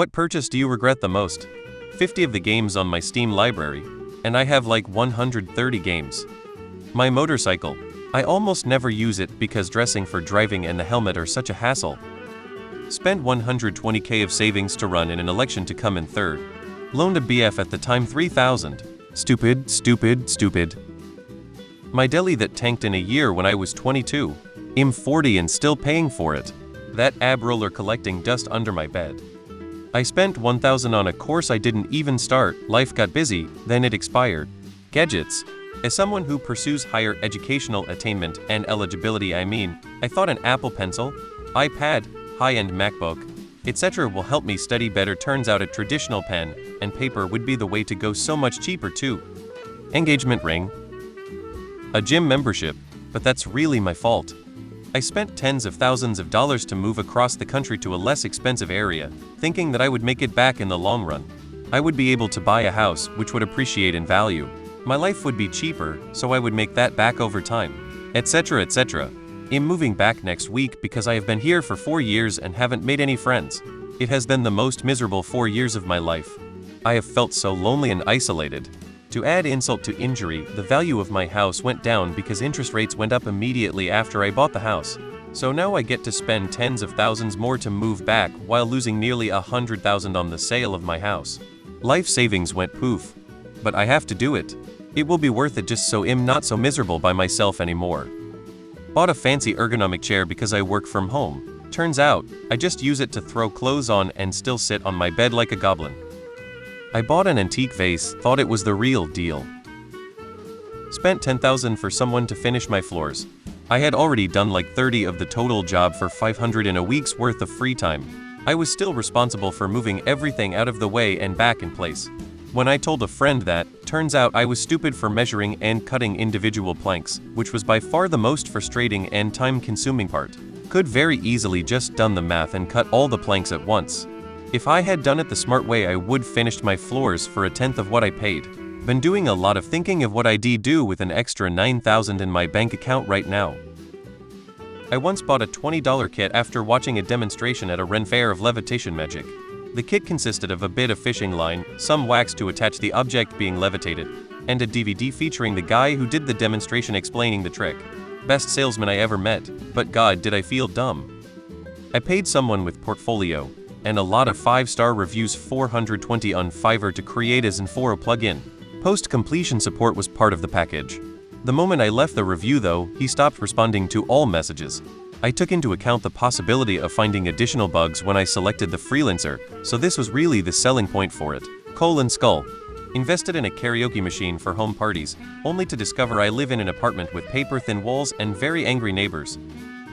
What purchase do you regret the most? 50 of the games on my Steam library, and I have like 130 games. My motorcycle. I almost never use it because dressing for driving and the helmet are such a hassle. Spent 120k of savings to run in an election to come in third. Loaned a BF at the time 3,000. Stupid, stupid, stupid. My deli that tanked in a year when I was 22. I'm 40 and still paying for it. That ab roller collecting dust under my bed. I spent 1,000 on a course I didn't even start, life got busy, then it expired. Gadgets. As someone who pursues higher educational attainment and eligibility, I thought an Apple Pencil, iPad, high-end MacBook, etc. will help me study better. Turns out a traditional pen and paper would be the way to go, so much cheaper too. Engagement ring. A gym membership, but that's really my fault. I spent tens of thousands of dollars to move across the country to a less expensive area, thinking that I would make it back in the long run. I would be able to buy a house which would appreciate in value. My life would be cheaper, so I would make that back over time, etc. etc. I'm moving back next week because I have been here for 4 years and haven't made any friends. It has been the most miserable 4 years of my life. I have felt so lonely and isolated. To add insult to injury, the value of my house went down because interest rates went up immediately after I bought the house. So now I get to spend tens of thousands more to move back while losing nearly 100,000 on the sale of my house. Life savings went poof. But I have to do it. It will be worth it just so I'm not so miserable by myself anymore. Bought a fancy ergonomic chair because I work from home. Turns out, I just use it to throw clothes on and still sit on my bed like a goblin. I bought an antique vase, thought it was the real deal. Spent 10,000 for someone to finish my floors. I had already done like 30 of the total job for 500 in a week's worth of free time. I was still responsible for moving everything out of the way and back in place. When I told a friend that, turns out I was stupid for measuring and cutting individual planks, which was by far the most frustrating and time-consuming part. Could very easily just done the math and cut all the planks at once. If I had done it the smart way, I would finished my floors for 1/10 of what I paid. Been doing a lot of thinking of what I'd do with an extra 9,000 in my bank account right now. I once bought a $20 kit after watching a demonstration at a Ren fair of levitation magic. The kit consisted of a bit of fishing line, some wax to attach the object being levitated, and a DVD featuring the guy who did the demonstration explaining the trick. Best salesman I ever met, but God did I feel dumb. I paid someone with portfolio and a lot of 5-star reviews, 420 on Fiverr, to create a Zenforo plugin. Post-completion support was part of the package. The moment I left the review though, he stopped responding to all messages. I took into account the possibility of finding additional bugs when I selected the freelancer, so this was really the selling point for it. Skull. Invested in a karaoke machine for home parties, only to discover I live in an apartment with paper-thin walls and very angry neighbors.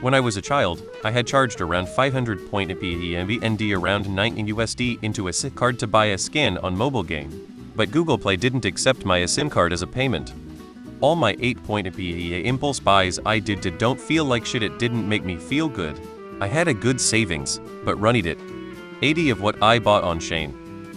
When I was a child, I had charged around 500 point PEND around 9 USD into a SIM card to buy a skin on mobile game. But Google Play didn't accept my SIM card as a payment. All my 8 point impulse buys I did don't feel like shit. It didn't make me feel good. I had a good savings, but running it. 80 of what I bought on Shane.